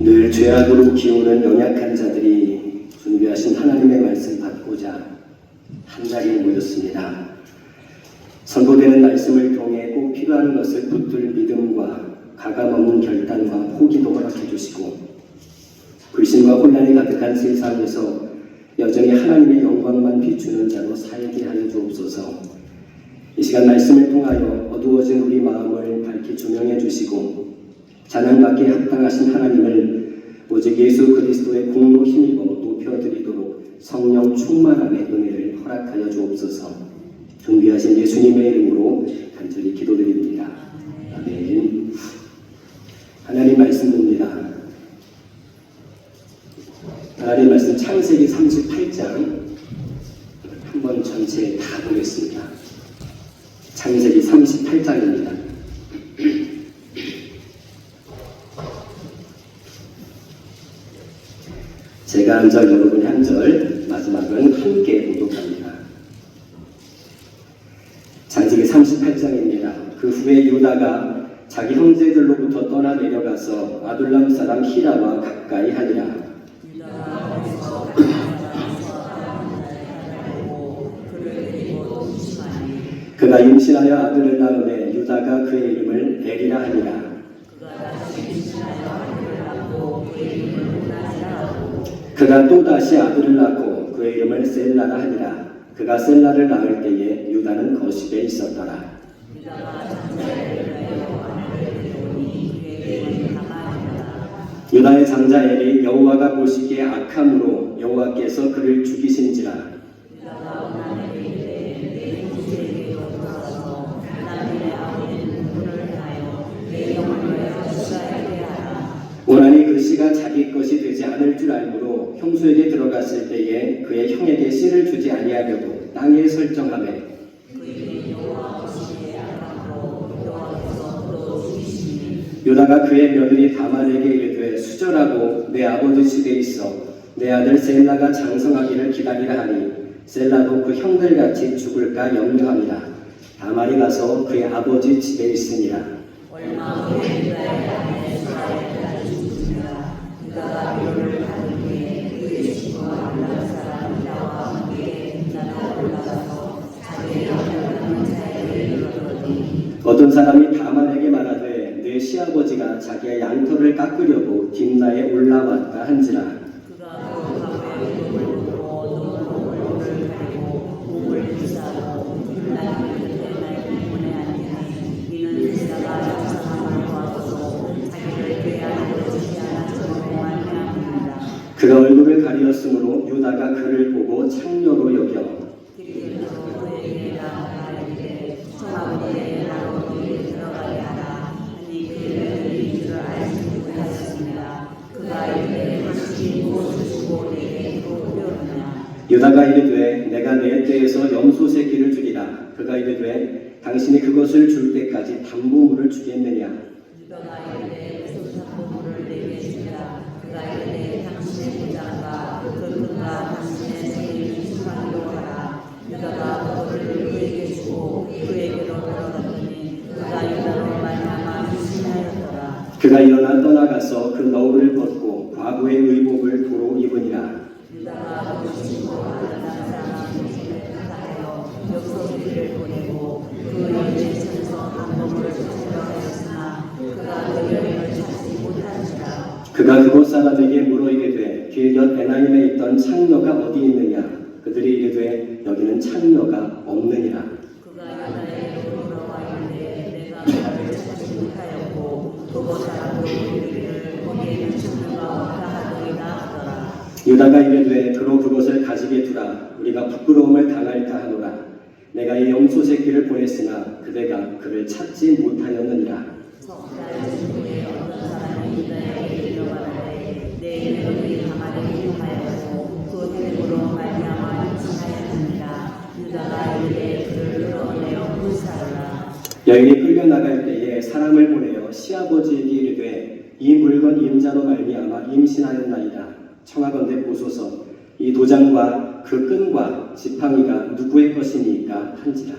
늘 죄악으로 기우는 연약한 자들이 준비하신 하나님의 말씀 받고자 한 자리에 모였습니다. 선포되는 말씀을 통해 꼭 필요한 것을 붙들 믿음과 가감없는 결단과 포기도 허락해 주시고, 불신과 혼란이 가득한 세상에서 여전히 하나님의 영광만 비추는 자로 살게 하여 주옵소서. 이 시간 말씀을 통하여 어두워진 우리 마음을 밝히 조명해 주시고, 찬양받기에 합당하신 하나님을 오직 예수 그리스도의 공로 힘입어 높여드리도록 성령 충만함의 은혜를 허락하여 주옵소서. 존귀하신 예수님의 이름으로 간절히 기도드립니다. 아멘. 하나님 말씀 봅니다. 하나님 말씀 창세기 38장 한번 전체 다 보겠습니다. 창세기 38장입니다. 제가 한 절, 여러분이 한 절, 마지막은 함께 봉독합니다. 창세기 38장입니다. 그 후에 유다가 자기 형제들로부터 떠나 내려가서 아둘람 사람 히라와 가까이 하니라. 그가 임신하여 아들을 낳으매 유다가 그의 이름을 에리라 하니라. 그가 또다시 아들을 낳고 그의 이름을 셀라라 하니라. 그가 셀라를 낳을 때에 유다는 거십에 있었더라. 유다의 장자 엘이 여호와가 보시기에 악함으로 여호와께서 그를 죽이신지라. 원한이 그 씨가 자기 것이 되지 않을 줄 알므로 형수에게 들어갔을 때에 그의 형에게 씨를 주지 아니하려고 땅에 설정하매, 유다가 그의 며느리 다말에게 이르되 수절하고 내 아버지 집에 있어 내 아들 셀라가 장성하기를 기다리라 하니, 셀라도 그 형들같이 죽을까 염려함이라. 다말이 가서 그의 아버지 집에 있으니라. 어떤 사람이 다말에게 말하되 내 시아버지가 자기의 양털을 깎으려고 딥나에 올라왔다 한지라. 그가 얼굴을 가리었으므로 유다가 그를 보고 창녀로 여겨 유다가 이르되 내가 내 때에서 염소 새끼를 주리라. 그가 이르되 당신이 그것을 줄 때까지 담보물을 주겠느냐. 그가 일어나 떠나가서 그 너울을 벗고 과부의 의복을 도로 입으니라. 그가 그곳 사람에게 물어 이르되 길 곁 에나임에 있던 창녀가 어디 있느냐. 그들이 이르되 여기는 창녀가 없느니라. 유다가 이르되 그로 그것을 가지게 두라. 우리가 부끄러움을 당할까 하노라. 내가 이 염소 새끼를 보냈으나 그대가 그를 찾지 못하였느니라. 여인이 끌려나갈 때에 사람을 보내어 시아버지에게 이르되 이 물건 임자로 말미암아 임신하였나이다. 청하건대 보소서. 이 도장과 그 끈과 지팡이가 누구의 것이니까 한지라.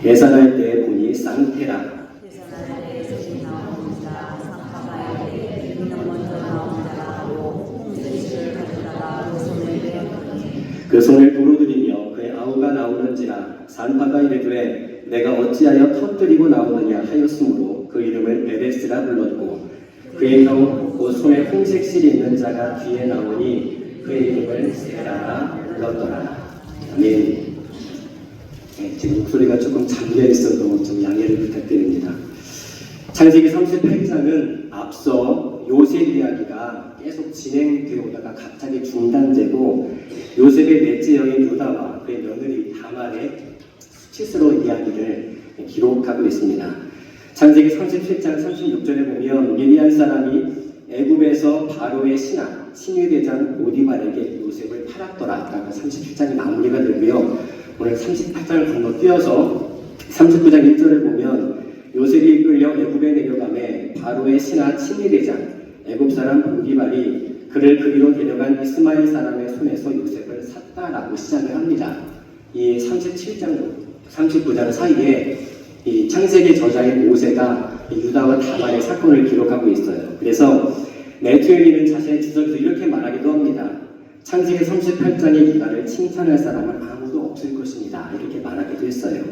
계산할 때 보니 쌍태라. 계산할 때 셋이 나오는 자, 산파가야 때 이는 먼저 나온 자라고 홍수리를 가져다가 그 손에 베었더니 그 손을 도로 들이며 그의 아우가 나오는지라. 산파가 이르되 내가 어찌하여 터뜨리고 나오느냐 하였으므로 그 이름을 베데스라 불렀고, 그의 형 곧 손에 홍색실이 있는 자가 뒤에 나오니 그의 이름을 세라라 불렀더라. 아멘. 네, 지금 목소리가 조금 잠겨 있어도 좀 양해를 부탁드립니다. 창세기 38장은 앞서 요셉 이야기가 계속 진행되어 오다가 갑자기 중단되고, 요셉의 넷째 여인 유다와 그의 며느리 다말의 수치스러운 이야기를 기록하고 있습니다. 창세기 37장 36절에 보면 미디안 사람이 애굽에서 바로의 신하 신위대장 오디발에게 요셉을 팔았더라 라고 37장이 마무리가 되고요. 오늘 38장을 건너뛰어서 39장 1절을 보면 요셉이 이끌려 애굽에 내려가매 바로의 신하 신위대장 애굽 사람 오디발이 그를 그리로 데려간 이스마엘 사람의 손에서 요셉을 샀다라고 시작을 합니다. 이 37장 39장 사이에 이 창세기 저자인 모세가 유다와 다말의 사건을 기록하고 있어요. 그래서 매튜엘리는 자신의 주석에서 이렇게 말하기도 합니다. 창세기 38장의 유다를 칭찬할 사람은 아무도 없을 것입니다. 이렇게 말하기도 했어요.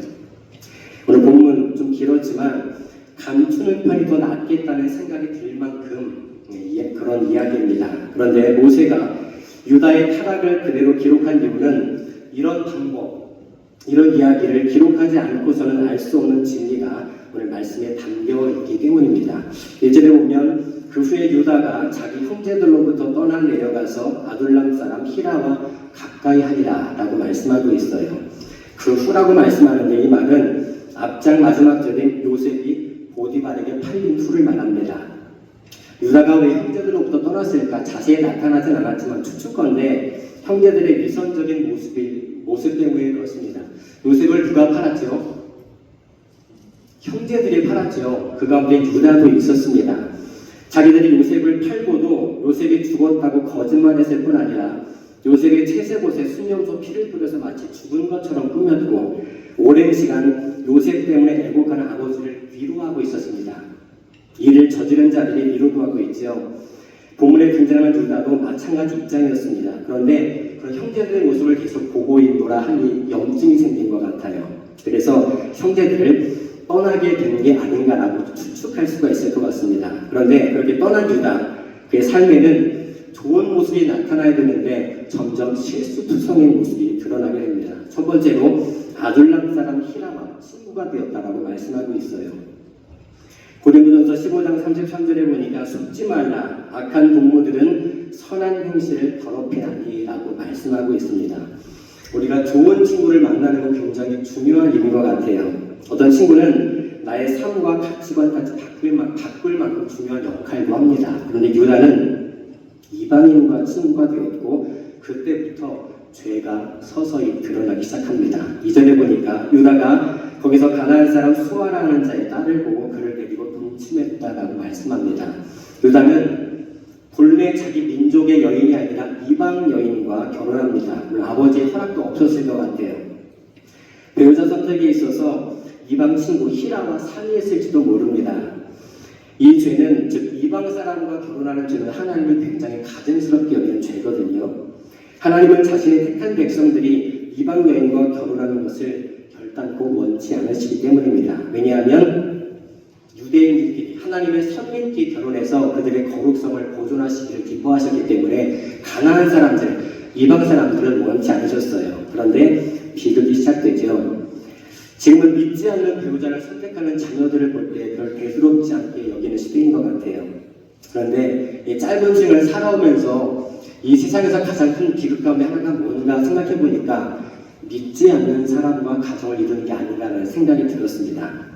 오늘 본문 좀 길었지만 감추는 편이 더 낫겠다는 생각이 들 만큼 그런 이야기입니다. 그런데 모세가 유다의 타락을 그대로 기록한 이유는 이런 방법, 이런 이야기를 기록하지 않고서는 알 수 없는 진리가 오늘 말씀에 담겨 있기 때문입니다. 1절에 보면 그 후에 유다가 자기 형제들로부터 떠나 내려가서 아둘람 사람 히라와 가까이 하리라 라고 말씀하고 있어요. 그 후라고 말씀하는데 이 말은 앞장 마지막 절인 요셉이 보디발에게 팔린 후를 말합니다. 유다가 왜 형제들로부터 떠났을까 자세히 나타나진 않았지만 추측건데 형제들의 위선적인 모습 때문에 그렇습니다. 요셉을 누가 팔았죠? 형제들이 팔았죠. 그 가운데 유다도 있었습니다. 자기들이 요셉을 팔고도 요셉이 죽었다고 거짓말했을 뿐 아니라 요셉의 채색옷에 수면소 피를 뿌려서 마치 죽은 것처럼 꾸몄고 오랜 시간 요셉 때문에 애곡하는 아버지를 위로하고 있었습니다. 이를 저지른 자들이 위로도 하고 있죠. 본문에 등장하는 유다도 마찬가지 입장이었습니다. 그런데 그런 형제들의 모습을 계속 보고 있노라 하니 염증이 생긴 것 같아요. 그래서 형제들을 떠나게 된 게 아닌가라고 추측할 수가 있을 것 같습니다. 그런데 그렇게 떠난 유다, 그의 삶에는 좋은 모습이 나타나야 되는데 점점 실수투성인 모습이 드러나게 됩니다. 첫 번째로 아둘람 사람 히라와 친구가 되었다라고 말씀하고 있어요. 고린도전서 15장 33절에 보니까 속지 말라, 악한 동무들은 선한 행실을 더럽히나니라고 말씀하고 있습니다. 우리가 좋은 친구를 만나는 건 굉장히 중요한 일인 것 같아요. 어떤 친구는 나의 삶과 가치관까지 바꿀 만큼 중요한 역할도 합니다. 그런데 유다는 이방인과 친구가 되었고 그때부터 죄가 서서히 드러나기 시작합니다. 이전에 보니까 유다가 거기서 가나안 사람 수아라는 자의 딸을 보고 그를 데리고 동침했다라고 말씀합니다. 유다는 본래 자기 민족의 여인이 아니라 이방 여인과 결혼합니다. 물론 아버지의 허락도 없었을 것 같아요. 배우자 선택에 있어서 이방 친구 히라와 상의했을지도 모릅니다. 이 죄는 즉 이방 사람과 결혼하는 죄는 하나님이 굉장히 가증스럽게 여기는 죄거든요. 하나님은 자신의 택한 백성들이 이방 여인과 결혼하는 것을 결단코 원치 않으시기 때문입니다. 왜냐하면 유대인들끼리 하나님의 선민끼리 결혼해서 그들의 거룩성을 보존하시기를 기뻐하셨기 때문에 가나안 사람들, 이방 사람들을 원치 않으셨어요. 그런데 비극이 시작되죠. 지금은 믿지 않는 배우자를 선택하는 자녀들을 볼 때 별 대수롭지 않게 여기는 시대인 것 같아요. 그런데 이 짧은 생을 살아오면서 이 세상에서 가장 큰 비극 가운데 하나가 뭔가 생각해 보니까 믿지 않는 사람과 가정을 이루는 게 아닌가라는 생각이 들었습니다.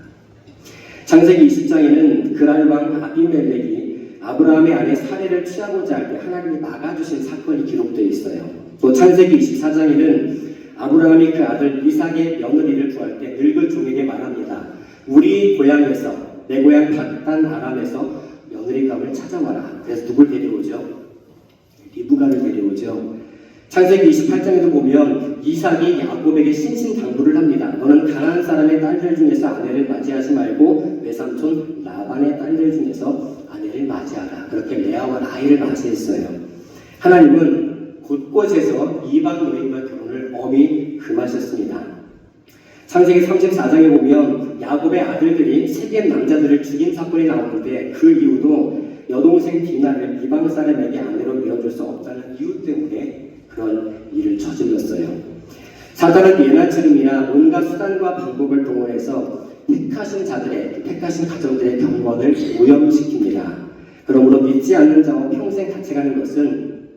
창세기 20장에는 그랄 왕 아비멜렉이 아브라함의 아내 사례를 취하고자 할 때 하나님이 막아주신 사건이 기록되어 있어요. 또 창세기 24장에는 아브라함이 그 아들 이삭의 며느리를 구할 때 늙은 종에게 말합니다. 우리 고향에서, 내 고향 단 아람에서 며느리감을 찾아와라. 그래서 누굴 데려오죠? 리브가를 데려오죠. 창세기 28장에도 보면 이삭이 야곱에게 신신당부를 합니다. 너는 가나안 사람의 딸들 중에서 아내를 맞이하지 말고 외삼촌 라반의 딸들 중에서 아내를 맞이하라. 그렇게 레아와 라헬을 맞이했어요. 하나님은 곳곳에서 이방 여인과 결혼을 엄히 금하셨습니다. 창세기 34장에 보면 야곱의 아들들이 세겜 남자들을 죽인 사건이 나오는데 그 이유도 여동생 디나를 이방 사람에게 아내로 이어줄 수 없다는 이유 때문에 그런 일을 저질렀어요. 사단은 예나처럼이나 온갖 수단과 방법을 동원해서 택하신 자들의, 택하신 가정들의 경건을 오염시킵니다. 그러므로 믿지 않는 자와 평생 같이 가는 것은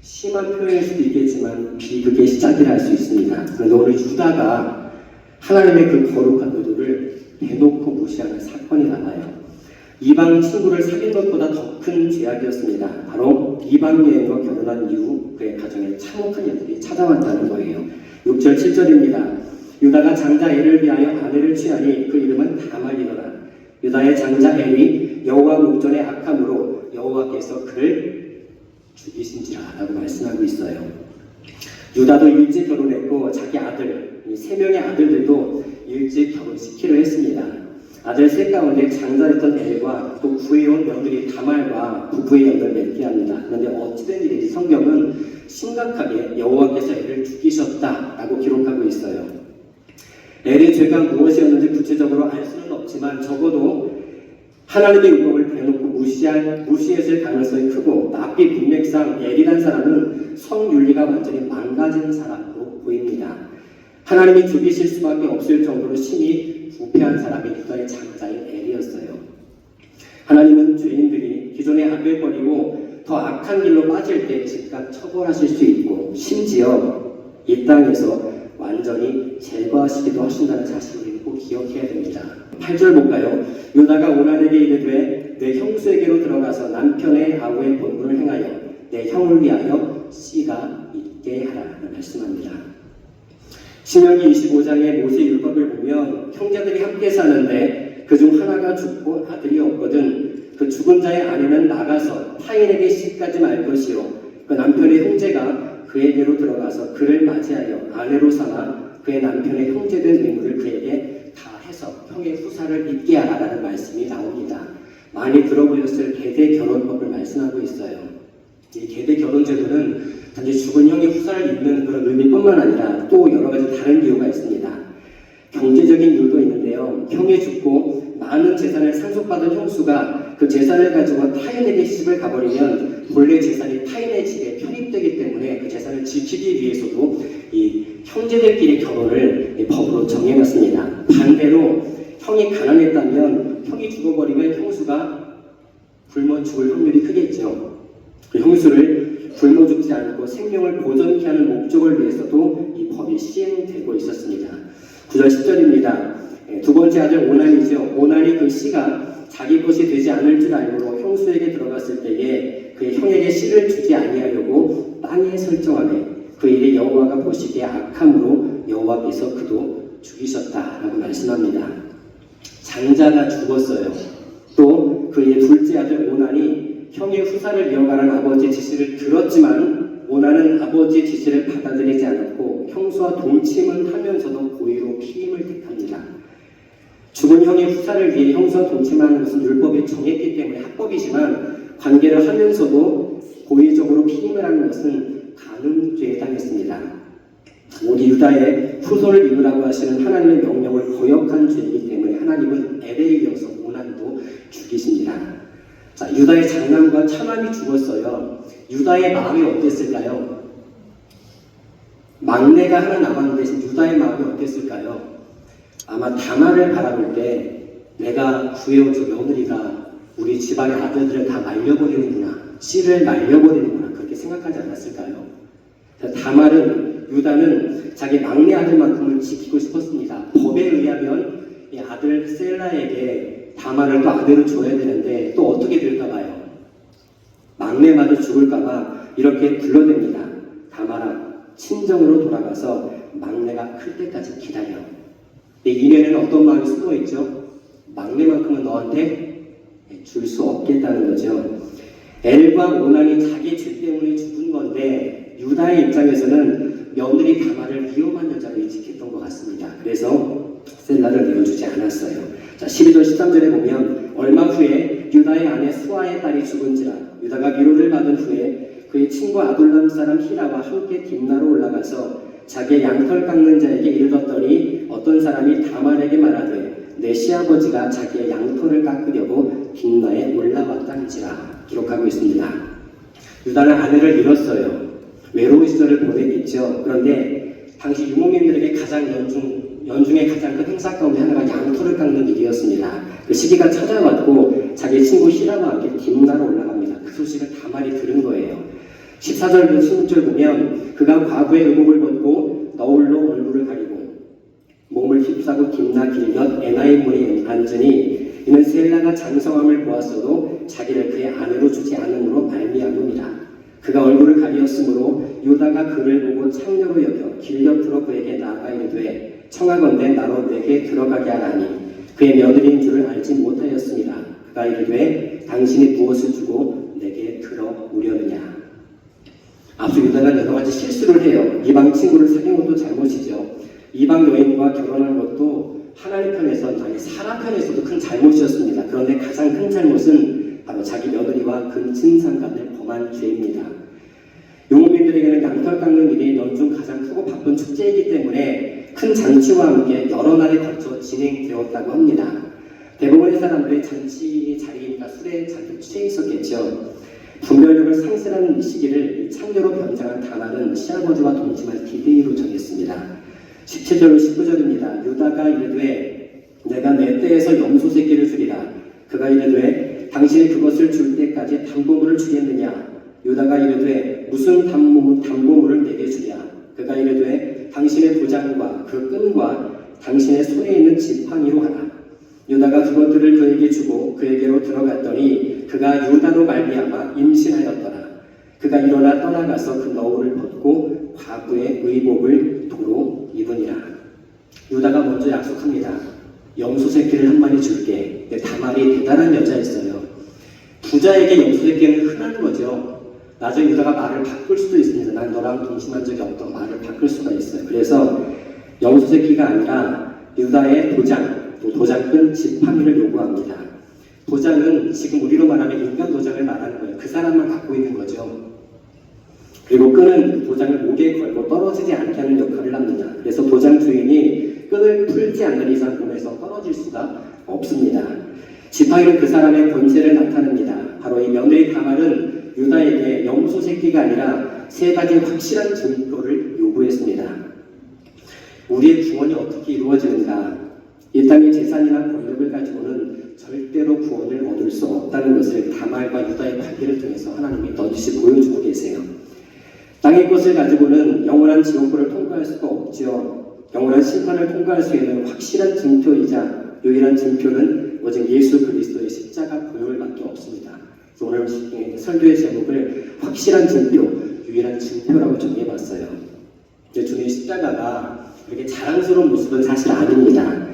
심한 표현일 수도 있겠지만 비극의 시작이라 할 수 있습니다. 그런데 오늘 유다가 하나님의 그 거룩한 의도를 대놓고 무시하는 사건이 나와요. 이방 친구를 사귄 것보다 더 큰 죄악이었습니다. 바로 이방 여인과 결혼한 이후 그의 가정에 참혹한 일들이 찾아왔다는 거예요. 6절 7절입니다. 유다가 장자 엘을 위하여 아내를 취하니 그 이름은 다말이더라. 유다의 장자 엘이 여호와 목전에 악함으로 여호와께서 그를 죽이신지라 라고 말씀하고 있어요. 유다도 일찍 결혼했고 자기 아들, 이 3명의 아들들도 일찍 결혼시키려 했습니다. 아들 셋 가운데 장자였던 엘과 또 구해온 며느리 다말과 부부의 연을 맺게 합니다. 그런데 어찌된 일인지 성경은 심각하게 여호와께서 엘을 죽이셨다라고 기록하고 있어요. 엘의 죄가 무엇이었는지 구체적으로 알 수는 없지만 적어도 하나님의 율법을 대놓고 무시했을 가능성이 크고 납비 문맥상 엘이란 사람은 성윤리가 완전히 망가진 사람으로 보입니다. 하나님이 죽이실 수밖에 없을 정도로 심히 부패한 사람이 유다의 장자인 엘이었어요. 하나님은 죄인들이 기존의 악을 버리고 더 악한 길로 빠질 때 즉각 처벌하실 수 있고 심지어 이 땅에서 완전히 제거하시기도 하신다는 사실을 우리는 꼭 기억해야 됩니다. 8절 볼까요? 유다가 오난에게 이르되 내 형수에게로 들어가서 남편의 아우의 본분을 행하여 내 형을 위하여 씨가 있게 하라는 말씀합니다. 신명기 25장의 모세 율법을 보면 형제들이 함께 사는데 그중 하나가 죽고 아들이 없거든 그 죽은 자의 아내는 나가서 타인에게 씨까지 말 것이요 그 남편의 형제가 그에게로 들어가서 그를 맞이하여 아내로 삼아 그의 남편의 형제된 의무를 그에게 다 해서 형의 후사를 잊게 하라라는 말씀이 나옵니다. 많이 들어보셨을 계대 결혼법을 말씀하고 있어요. 이 계대 결혼 제도는 단지 죽은 형의 후사를 잇는 그런 의미뿐만 아니라 또 여러 가지 다른 이유가 있습니다. 경제적인 이유도 있는데요. 형이 죽고 많은 재산을 상속받은 형수가 그 재산을 가지고 타인에게 시집을 가버리면 본래 재산이 타인의 집에 편입되기 때문에 그 재산을 지키기 위해서도 이 형제들끼리 결혼을 법으로 정해놨습니다. 반대로 형이 가난했다면 형이 죽어버리면 형수가 굶어 죽을 확률이 크겠죠. 그 형수를 굶어 죽지 않고 생명을 보존케 하는 목적을 위해서도 이 법이 시행되고 있었습니다. 9절 10절입니다. 두 번째 아들 오난이죠. 오난이 그 씨가 자기 것이 되지 않을 줄 알므로 형수에게 들어갔을 때에 그의 형에게 씨를 주지 아니하려고 땅에 설정하매 그 일이 여호와가 보시기에 악함으로 여호와께서 그도 죽이셨다라고 말씀합니다. 장자가 죽었어요. 또 그의 둘째 아들 오난이 형의 후사를 이어가는 아버지의 지시를 들었지만 오난은 아버지의 지시를 받아들이지 않았고 형수와 동침은 하면서도 고의로 피임을 택합니다. 죽은 형의 후사를 위해 형수와 동침하는 것은 율법에 정했기 때문에 합법이지만 관계를 하면서도 고의적으로 피임을 하는 것은 간음죄에 해당했습니다. 우리 유다의 후손을 이루라고 하시는 하나님의 명령을 거역한 죄이기 때문에 하나님은 엘에 이어서 오난도 죽이십니다. 자, 유다의 장남과 차남이 죽었어요. 유다의 마음이 어땠을까요? 막내가 하나 남았는데 유다의 마음이 어땠을까요? 아마 다말을 바라볼 때 내가 구해온 저 며느리가 우리 집안의 아들들을 다 말려버리는구나, 씨를 말려버리는구나 그렇게 생각하지 않았을까요? 다말은 유다는 자기 막내 아들만큼을 지키고 싶었습니다. 법에 의하면 이 아들 셀라에게 다말을 또 아내로 줘야 되는데 또 어떻게 될까봐요. 막내마저 죽을까봐 이렇게 불러댑니다. 다말아, 친정으로 돌아가서 막내가 클 때까지 기다려. 이내는 어떤 마음이 숨어있죠? 막내만큼은 너한테 줄 수 없겠다는 거죠. 엘과 오난이 자기 죄 때문에 죽은 건데 유다의 입장에서는 며느리 다말을 위험한 여자로 인식했던 것 같습니다. 그래서 셀라를 내어주지 않았어요. 자, 12절 13절에 보면 얼마 후에 유다의 아내 수아의 딸이 죽은지라 유다가 위로를 받은 후에 그의 친구 아둘람 사람 히라와 함께 딥나로 올라가서 자기의 양털 깎는 자에게 이르렀더니 어떤 사람이 다말에게 말하되 내 시아버지가 자기의 양털을 깎으려고 딥나에 올라왔다는지라 기록하고 있습니다. 유다는 아내를 잃었어요. 외로운 시절을 보내겠죠. 그런데 당시 유목민들에게 가장 연중의 가장 큰 행사 가운데 하나가 양털을 깎는 일이었습니다. 그 시기가 찾아왔고 자기 친구 히라와 함께 딥나로 올라갑니다. 그 소식을 다말이 들은 거예요. 14절부터 16절 보면 그가 과부의 의복을 벗고 너울로 얼굴을 가리고 몸을 휩싸고 딥나 길곁 에나의 문에 앉으니 이는 셀라가 장성함을 보았어도 자기를 그의 아내로 주지 않음으로 말미암음이라. 그가 얼굴을 가리었으므로 유다가 그를 보고 창녀로 여겨 길곁으로 그에게 나아가 이르되 청하건대 나로 내게 들어가게 하라니 그의 며느리인 줄을 알지 못하였습니다. 그가 이르되 당신이 무엇을 주고 내게 들어오려느냐. 앞서 유다는 여러 가지 실수를 해요. 이방 친구를 사귄 것도 잘못이죠. 이방 여인과 결혼한 것도 하나님 편에서 아니 사람 편에서도 큰 잘못이었습니다. 그런데 가장 큰 잘못은 바로 자기 며느리와 근친상간을 범한 죄입니다. 용민들에게는 양털 깎는 일이 연중 가장 크고 바쁜 축제이기 때문에 큰 잔치와 함께 여러 날에 걸쳐 진행되었다고 합니다. 대부분의 사람들이 잔치 자리니까 술에 잔뜩 취해 있었겠죠. 분별력을 상실하는 이 시기를 창녀로 변장한 다말은 시아버지와 동침할 디데이로 정했습니다. 17절 19절입니다. 유다가 이르되 내가 내 떼에서 염소 새끼를 주리라. 그가 이르되 당신이 그것을 줄 때까지 담보물을 주겠느냐. 유다가 이르되 무슨 담보물을 내게 주랴. 그가 이르되 당신의 도장과 그 끈과 당신의 손에 있는 지팡이로 하라. 유다가 그것들을 그에게 주고 그에게로 들어갔더니 그가 유다로 말미암아 임신하였더라. 그가 일어나 떠나가서 그 너울을 벗고 과부의 의복을 도로 입으니라. 유다가 먼저 약속합니다. 염소 새끼를 한 마리 줄게. 다말이 대단한 여자였어요. 부자에게 염소 새끼는 흔한 거죠. 나중에 유다가 말을 바꿀 수도 있습니다. 난 너랑 동침한 적이 없던 말을 바꿀 수가 있어요. 그래서 염소 새끼가 아니라 유다의 도장, 또 도장끈 지팡이를 요구합니다. 도장은 지금 우리로 말하면 인간 도장을 말하는 거예요. 그 사람만 갖고 있는 거죠. 그리고 끈은 도장을 목에 걸고 떨어지지 않게 하는 역할을 합니다. 그래서 도장 주인이 끈을 풀지 않는 이상 몸에서 떨어질 수가 없습니다. 지팡이는 그 사람의 권세를 나타냅니다. 바로 이 며느리 다말은 유다에게 염소 새끼가 아니라 세 가지 확실한 증거를 요구했습니다. 우리의 구원이 어떻게 이루어지는가? 이 땅의 재산이나 권력을 가지고는 절대로 구원을 얻을 수 없다는 것을 다말과 유다의 관계를 통해서 하나님이 넌지시 보여주고 계세요. 땅의 것을 가지고는 영원한 지옥불을 통과할 수가 없죠. 영원한 심판을 통과할 수 있는 확실한 증표이자 유일한 증표는 오직 예수 그리스도의 십자가 보혈밖에 없습니다. 그래서 오늘 설교의 제목을 확실한 증표, 유일한 증표라고 정해봤어요. 주님의 십자가가 그렇게 자랑스러운 모습은 사실 아닙니다.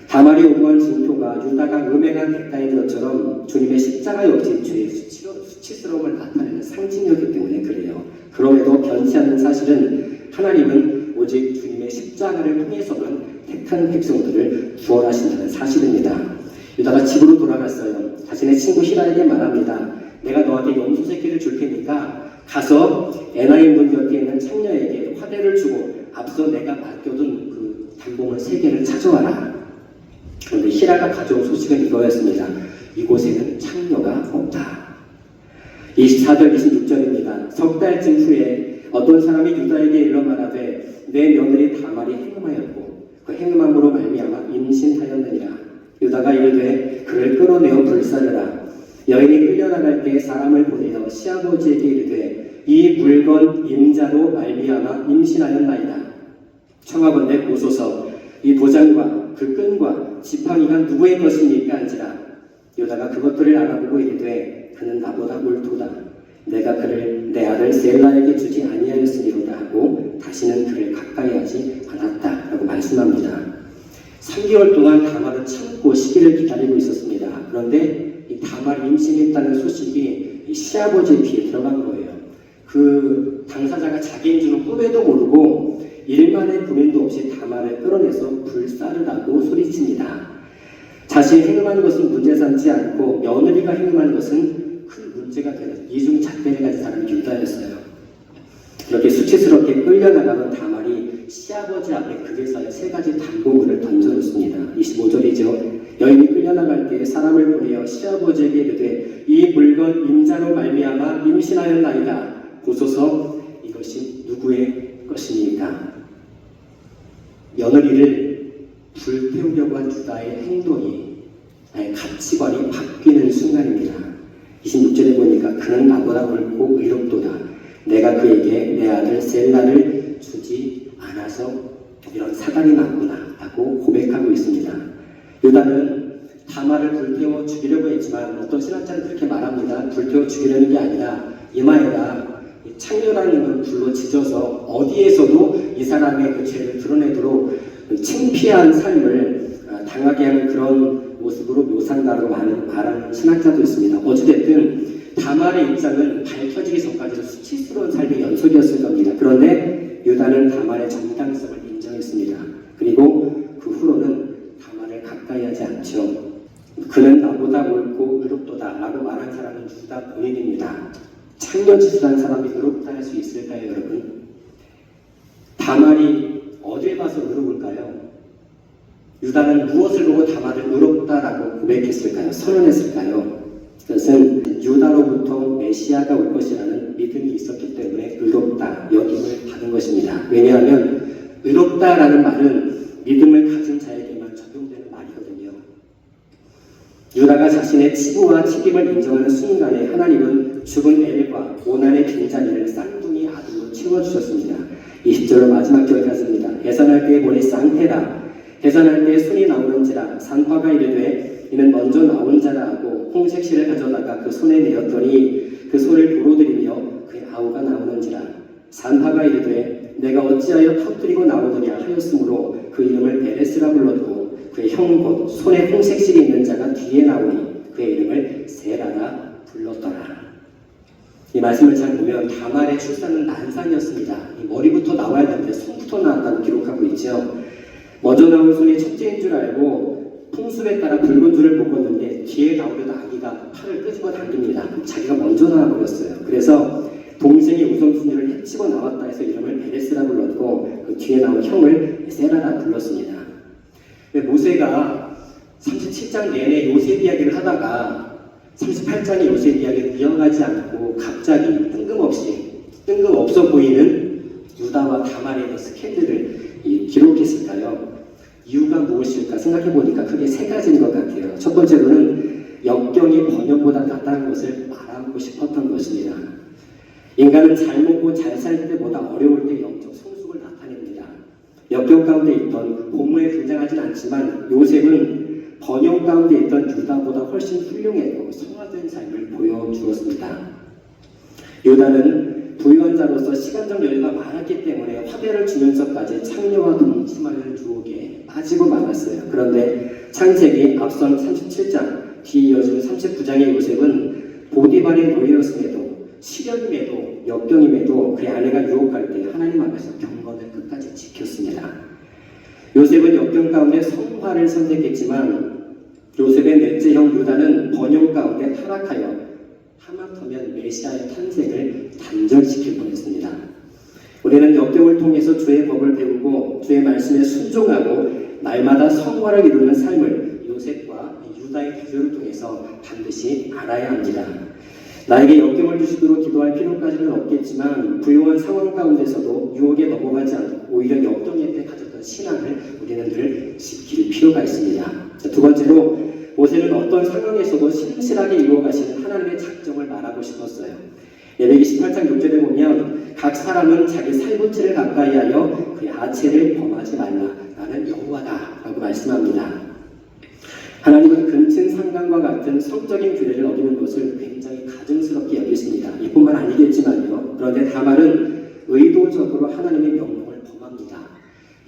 다말이 요구한 증표가 유다가 음행한 대가인 것처럼 주님의 십자가 역시 죄의 수치스러움을 나타내는 상징이었기 때문에 그래요. 그럼에도 변치 않는 사실은 하나님은 오직 주님의 십자가를 통해서만 택한 백성들을 구원하신다는 사실입니다. 유다가 집으로 돌아갔어요. 자신의 친구 히라에게 말합니다. 내가 너한테 염소 새끼를 줄 테니까 가서 에나의 문 곁에 있는 창녀에게 화대를 주고 앞서 내가 맡겨둔 그 담보물 3개를 찾아와라. 그런데 히라가 가져온 소식은 이거였습니다. 이곳에는 창녀가 없다. 24절 26절입니다. 석 달쯤 후에 어떤 사람이 유다에게 일러 말하되 내 며느리 다말이 행음하였고 그 행음함으로 말미암아 임신하였느니라. 유다가 이르되 그를 끌어내어 불사르라. 여인이 끌려나갈 때 사람을 보내어 시아버지에게 이르되 이 물건 임자로 말미암아 임신하였나이다. 청하건대 보소서 이 도장과 그 끈과 지팡이가 누구의 것입니까? 한지라. 유다가 그것들을 알아보고 이르되 그는 나보다 옳도다. 내가 그를 내 아들 셀라에게 주지 아니하였으리로다 하고 다시는 그를 가까이 하지 않았다 라고 말씀합니다. 3개월 동안 다말은 참고 시기를 기다리고 있었습니다. 그런데 이 다말이 임신했다는 소식이 이 시아버지의 귀에 들어간 거예요. 그 당사자가 자기인 줄은 꿈에도 모르고 일만의 고민도 없이 다말을 끌어내서 불사르다고 소리칩니다. 자신이 행음한 것은 문제 삼지 않고 며느리가 행음한 것은 큰 문제가 되는 이중잣대를 가진 사람이 유다였어요. 그렇게 수치스럽게 끌려나가는 다말이 시아버지 앞에 그제서야 세 가지 단고물을 던져놓습니다. 25절이죠. 여인이 끌려나갈 때 사람을 보내어 시아버지에게 이르되 이 물건 임자로 말미암아 임신하였나이다. 보소서 이것이 누구의 것입니까? 며느리를 불태우려고 한 유다의 행동이 나의 가치관이 바뀌는 순간입니다. 26절에 보니까 그는 나보다 옳고 의롭도다. 내가 그에게 내 아들 셀라를 주지 않아서 이런 사단이 났구나 라고 고백하고 있습니다. 유다는 다말을 불태워 죽이려고 했지만 어떤 신학자는 그렇게 말합니다. 불태워 죽이려는 게 아니라 이마에다 창녀라는 걸 불로 지져서 어디에서도 이 사람의 그 죄를 드러내도록 창피한 삶을 당하게 하는 그런 모습으로 묘사한다고 말하는 신학자도 있습니다. 어찌됐든 다말의 입장은 밝혀지기 전까지는 수치스러운 삶의 연속이었을 겁니다. 그런데 유다는 다말의 정당성을 인정했습니다. 그리고 그 후로는 다말을 가까이 하지 않죠. 그는 나보다 옳고 의롭도다 라고 말한 사람은 유다 본인입니다. 창녀짓을 사람이 의롭다 할 수 있을까요, 여러분? 다말이 어딜 봐서 의로울까요? 유다는 무엇을 보고 다말을 의롭다라고 고백했을까요? 선언했을까요? 그것은 유다로부터 메시아가 올 것이라는 믿음이 있었기 때문에 의롭다, 여김을 받은 것입니다. 왜냐하면 의롭다라는 말은 믿음을 가진 자에게만 적용되는 말이거든요. 유다가 자신의 치부와 책임을 인정하는 순간에 하나님은 죽은 엘과 오난의 빈자리를 쌍둥이 아들로 채워주셨습니다. 20절로 마지막 절까지입니다. 해산할 때에 보니 쌍태라 해산할 때에 손이 나오는지라 산화가 이르되 이는 먼저 나온 자라 하고 홍색실을 가져다가 그 손에 내었더니 그 손을 도로 들이며 그의 아우가 나오는지라 산화가 이르되 내가 어찌하여 터뜨리고 나오느냐 하였으므로 그 이름을 베레스라 불렀고 그의 형 곧 손에 홍색실이 있는 자가 뒤에 나오니 그의 이름을 세라라 불렀더라. 이 말씀을 잘 보면 다말의 출산은 난상이었습니다. 이 머리부터 나와야 되는데 손부터 나왔다고 기록하고 있죠. 먼저 나온 손이 첫째인 줄 알고 풍습에 따라 붉은 줄을 묶었는데 뒤에 나오려던 아기가 팔을 끄집어 당깁니다. 자기가 먼저 나와버렸어요. 그래서 동생이 우선순위를 해치고 나왔다 해서 이름을 베레스라 불렀고 그 뒤에 나온 형을 세라라 불렀습니다. 모세가 37장 내내 요셉 이야기를 하다가 38장의 요셉 이야기를 이어가지 않고 갑자기 뜬금없어 보이는 유다와 다말에 대한 스캔들을 기록했을까요? 이유가 무엇일까 생각해보니까 크게 세 가지인 것 같아요. 첫 번째로는 역경이 번영보다 낫다는 것을 말하고 싶었던 것입니다. 인간은 잘 먹고 잘 살 때보다 어려울 때 영적 성숙을 나타냅니다. 역경 가운데 있던 본문에 등장하진 않지만 요셉은 번영 가운데 있던 유다보다 훨씬 훌륭했고 성화된 삶을 보여주었습니다. 유다는 부유한 자로서 시간적 여유가 많았기 때문에 화배를 주면서까지 창녀와 동침하는 유혹에 빠지고 말았어요. 그런데 창세기 앞선 37장 뒤 이어진 39장의 요셉은 보디발의 노예였음에도 시련임에도 역경임에도 그의 아내가 유혹할 때 하나님 앞에서 경건을 끝까지 지켰습니다. 요셉은 역경 가운데 성화를 선택했지만 요셉의 넷째 형 유다는 번영 가운데 타락하여 하마터면 메시아의 탄생을 단절시킬 뻔했습니다. 우리는 역경을 통해서 주의 법을 배우고 주의 말씀에 순종하고 날마다 성화를 이루는 삶을 요셉과 유다의 비교를 통해서 반드시 알아야 합니다. 나에게 역경을 주시도록 기도할 필요까지는 없겠지만 부유한 상황 가운데서도 유혹에 넘어가지 않고 오히려 역경에 대해 가졌던 신앙을 우리는 늘 지킬 필요가 있습니다. 두 번째로 모세는 어떤 상황에서도 신실하게 이루어가시는 하나님의 작정을 말하고 싶었어요. 레위기 18장 6절에 보면 각 사람은 자기 살부치를 가까이하여 그의 아체를 범하지 말라. 나는 여호와다 라고 말씀합니다. 하나님은 근친 상간과 같은 성적인 규례를 어기는 것을 굉장히 가증스럽게 여기십니다. 이뿐만 아니겠지만요. 그런데 다말은 의도적으로 하나님의 명령을 범합니다.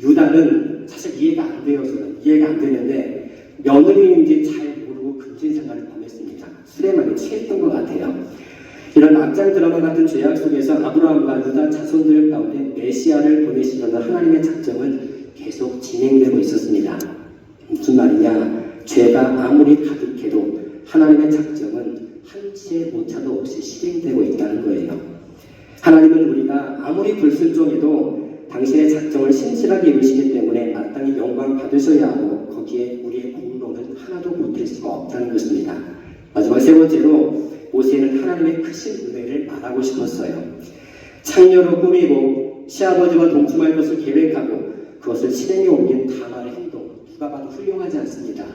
유다는 사실 이해가 안 되는데 며느리인지 잘 모르고 근친 생활을 범했습니다. 술에 많이 취했던 것 같아요. 이런 악장 드라마 같은 죄악 속에서 아브라함과 유다 자손들 가운데 메시아를 보내시려는 하나님의 작정은 계속 진행되고 있었습니다. 무슨 말이냐? 죄가 아무리 가득해도 하나님의 작정은 한치의 오차도 없이 실행되고 있다는 거예요. 하나님은 우리가 아무리 불순종해도 당신의 작정을 신실하게 이루시기 때문에 마땅히 영광 받으셔야 하고 거기에 우리의 공로는 하나도 못할 수가 없다는 것입니다. 마지막 세 번째로 모세는 하나님의 크신 은혜를 말하고 싶었어요. 창녀로 꾸미고 시아버지와 동침할 것을 계획하고 그것을 실행에 옮긴 다말의 행동, 누가 봐도 훌륭하지 않습니다.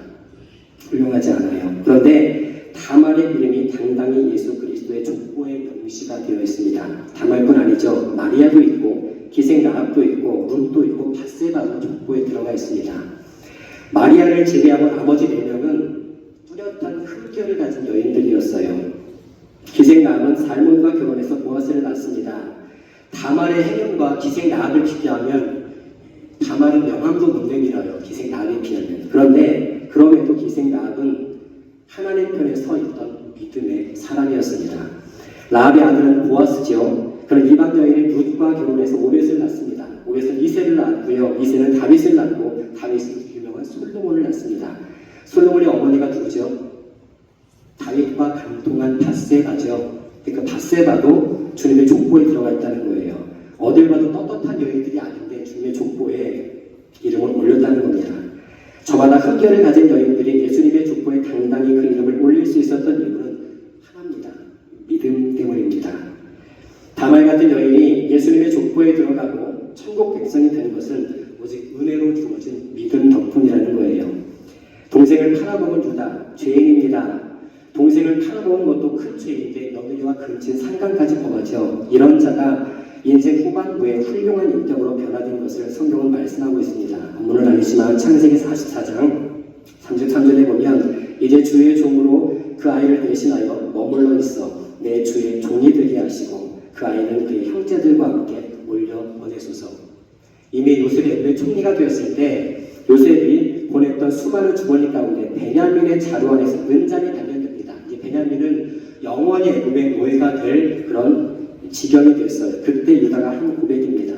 훌륭하지 않아요. 그런데 다말의 이름이 당당히 예수 그리스도의 족보의 명시가 되어 있습니다. 다말뿐 아니죠. 마리아도 있고 기생 라합도 있고 룻도 있고 밧세바도 족보에 들어가 있습니다. 마리아를 제외하고 나머지 4명은 뚜렷한 흠결을 가진 여인들이었어요. 기생 라합은 살몬과 결혼해서 보아스를 낳습니다. 다말의 행운과 기생 라합을 비교하면 다말은 명함도 못 내밀어요. 기생 라합에 비하면. 그런데 그럼에도 기생 라합은 하나님 편에 서 있던 믿음의 사람이었습니다. 라합의 아들은 보아스죠. 그런 이방 여인의 룻과 결혼해서 오벳을 낳습니다. 오벳은 이새를 낳았고요. 이새는 다윗을 낳고 다윗은 유명한 솔로몬을 낳습니다. 솔로몬의 어머니가 누구죠? 다윗과 간통한 밧세바죠. 그러니까 밧세바도 주님의 족보에 들어가 있다는 거예요. 어딜 봐도 떳떳한 여인들이 아닌데 주님의 족보에 이름을 올렸다는 겁니다. 저마다 흠결을 가진 여인들이 예수님의 족보에 당당히 그 이름을 올릴 수 있었던 이유는 하나입니다. 믿음 때문입니다. 다말 같은 여인이 예수님의 족보에 들어가고 천국 백성이 되는 것은 오직 은혜로 주어진 믿음 덕분이라는 거예요. 동생을 팔아먹은 유다, 죄인입니다. 동생을 팔아먹은 것도 큰 죄인데 며느리와 근친 상간까지 범하죠. 이런 자가 인생 후반부에 훌륭한 인격으로 변화된 것을 성경은 말씀하고 있습니다. 본문은 아니지만 창세기 44장 33절에 보면 이제 주의 종으로 그 아이를 대신하여 머물러 있어 내 주의 종이 되게 하시고 그 아이는 그의 형제들과 함께 올려 보내소서. 이미 요셉이 애굽의 총리가 되었을 때 요셉이 보냈던 수많은 주머니 가운데 베냐민의 자루 안에서 은잔이 발견됩니다. 이제 베냐민은 영원히 애굽의 노예가 될 그런 지경이 됐어요. 그때 유다가 한 고백입니다.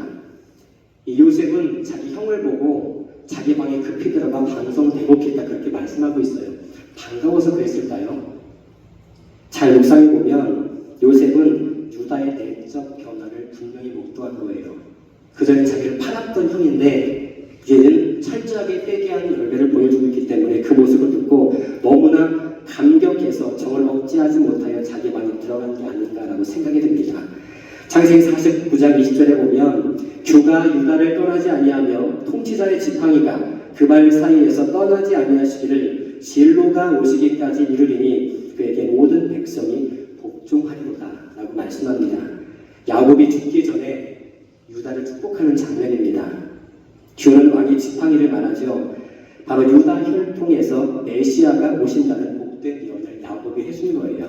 이 요셉은 자기 형을 보고 자기 방에 급히 들어가 방송대복했다 그렇게 말씀하고 있어요. 반가워서 그랬을까요? 잘 묵상해보면 요셉은 유다의 내적 변화를 분명히 목도한 거예요. 그전에 자기를 팔았던 형인데 이제는 철저하게 회개하는 열매를 보여주고 있기 때문에 그 모습을 듣고 너무나 감격해서 정을 억제하지 못하여 자기 방에 들어간 게 아닌가라고 생각이 듭니다. 창세기 49장 20절에 보면 주가 유다를 떠나지 아니하며 통치자의 지팡이가 그 발 사이에서 떠나지 아니하시기를 진로가 오시기까지 이르리니 그에게 모든 백성이 복종하리로다 라고 말씀합니다. 야곱이 죽기 전에 유다를 축복하는 장면입니다. 주는 왕의 지팡이를 말하죠. 바로 유다 혈통에서 메시아가 오신다는 복된 예언을 야곱이 해준 거예요.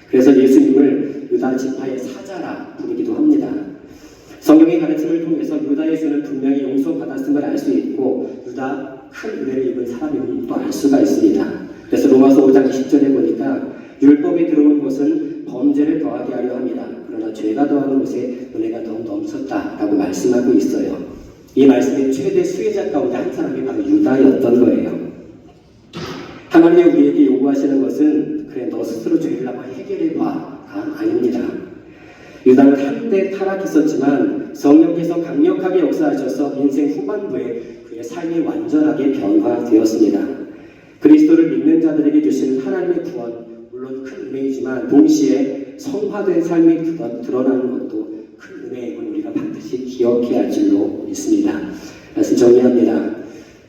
그래서 예수님을 유다 지파의 사자라 부르기도 합니다. 성경의 가르침을 통해서 유다의 죄는 분명히 용서받았음을 알 수 있고 유다 큰 은혜를 입은 사람임을 또 알 수가 있습니다. 그래서 로마서 5장 20절에 보니까 율법이 들어온 것은 범죄를 더하게 하려 합니다. 그러나 죄가 더하는 곳에 은혜가 더욱 넘쳤다라고 말씀하고 있어요. 이 말씀의 최대 수혜자 가운데 한 사람이 바로 유다였던 거예요. 하나님이 우리에게 요구하시는 것은 그래 너 스스로 죄를 한번 해결해봐가 아닙니다. 유다는 한때 타락했었지만 성령께서 강력하게 역사하셔서 인생 후반부에 그의 삶이 완전하게 변화되었습니다. 그리스도를 믿는 자들에게 주시는 하나님의 구원, 물론 큰 은혜이지만 동시에 성화된 삶이 드러나는 것도 큰 은혜임을 우리가 반드시 기억해야 할 줄로 믿습니다. 말씀 정리합니다.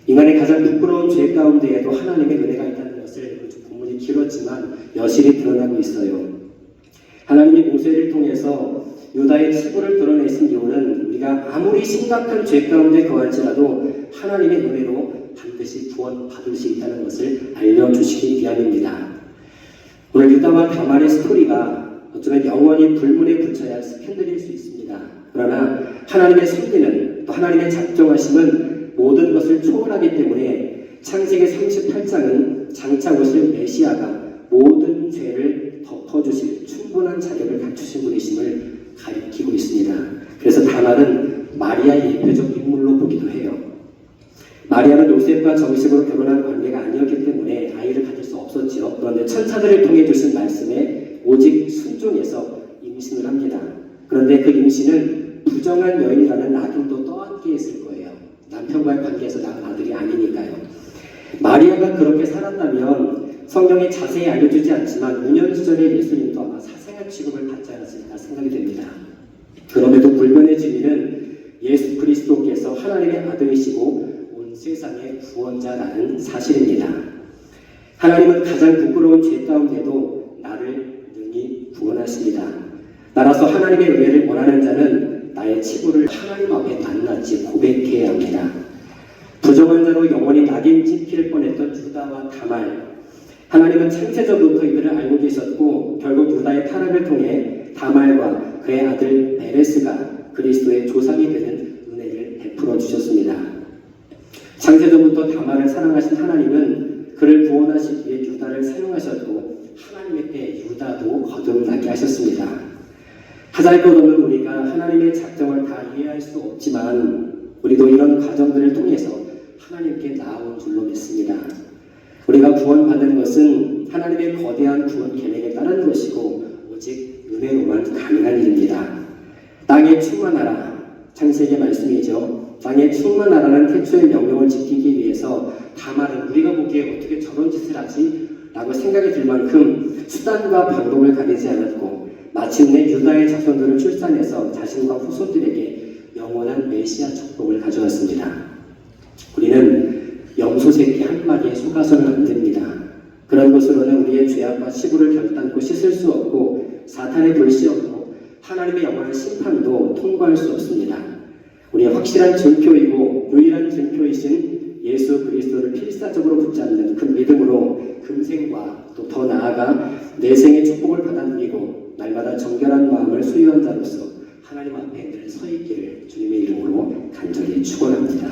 인간의 가장 부끄러운 죄 가운데에도 하나님의 은혜가 있다는 것을 본문이 길었지만 여실히 드러나고 있어요. 하나님이 모세를 통해서 유다의 치부를 드러내신 이유는 우리가 아무리 심각한 죄 가운데 거할지라도 하나님의 은혜로 반드시 구원받을 수 있다는 것을 알려주시기 위함입니다. 오늘 유다와 다말의 스토리가 어쩌면 영원히 불문에 붙여야 할 스캔들일 수 있습니다. 그러나 하나님의 섭리는 또 하나님의 작정하심은 모든 것을 초월하기 때문에 창세기 38장은 장차 오실 메시아가 모든 죄를 덮어주실 충분한 탁월한 자격을 갖추신 분이심을 가리키고 있습니다. 그래서 다말은 마리아의 예표적 인물로 보기도 해요. 마리아는 요셉과 정식으로 결혼한 관계가 아니었기 때문에 아이를 가질 수 없었지요. 그런데 천사들을 통해 주신 말씀에 오직 순종해서 임신을 합니다. 그런데 그 임신은 부정한 여인이라는 낙인도 떠안게 했을 거예요. 남편과의 관계에서 낳은 아들이 아니니까요. 마리아가 그렇게 살았다면 성경에 자세히 알려주지 않지만 유년 시절의 예수님도 아마 사생아 취급을 받지 않았을까 생각이 됩니다. 그럼에도 불변의 진리는 예수 그리스도께서 하나님의 아들이시고 온 세상의 구원자라는 사실입니다. 하나님은 가장 부끄러운 죄 가운데도 나를 능히 구원하십니다. 따라서 하나님의 은혜를 원하는 자는 나의 치부를 하나님 앞에 낱낱이 고백해야 합니다. 부정한 자로 영원히 낙인 찍힐 뻔했던 유다와 다말, 하나님은 창세전부터 이들을 알고 계셨고 결국 유다의 타락을 통해 다말과 그의 아들 베레스가 그리스도의 조상이 되는 은혜를 베풀어 주셨습니다. 창세전부터 다말을 사랑하신 하나님은 그를 구원하시기 위해 유다를 사용하셨고 하나님의 때 유다도 거듭나게 하셨습니다. 하잘 것 없는 우리가 하나님의 작정을 다 이해할 수 없지만 우리도 이런 과정들을 통해서 하나님께 나아온 줄로 믿습니다. 우리가 구원받는 것은 하나님의 거대한 구원 계획에 따른 것이고 오직 은혜로만 가능한 일입니다. 땅에 충만하라, 창세기의 말씀이죠. 땅에 충만하라는 태초의 명령을 지키기 위해서 다말은 우리가 보기에 어떻게 저런 짓을 하지? 라고 생각이 들 만큼 수단과 방법을 가리지 않았고 마침내 유다의 자손들을 출산해서 자신과 후손들에게 영원한 메시아 축복을 가져왔습니다. 우리는 염소 새끼 한 마리에 속아서는 안 됩니다. 그런 것으로는 우리의 죄악과 치부를 결단코 씻을 수 없고 사탄의 불시험도 하나님의 영원한 심판도 통과할 수 없습니다. 우리의 확실한 증표이고 유일한 증표이신 예수 그리스도를 필사적으로 붙잡는 그 믿음으로 금생과 또 더 나아가 내생의 축복을 받아 누리고 날마다 정결한 마음을 소유한 자로서 하나님 앞에 늘 서 있기를 주님의 이름으로 간절히 축원합니다.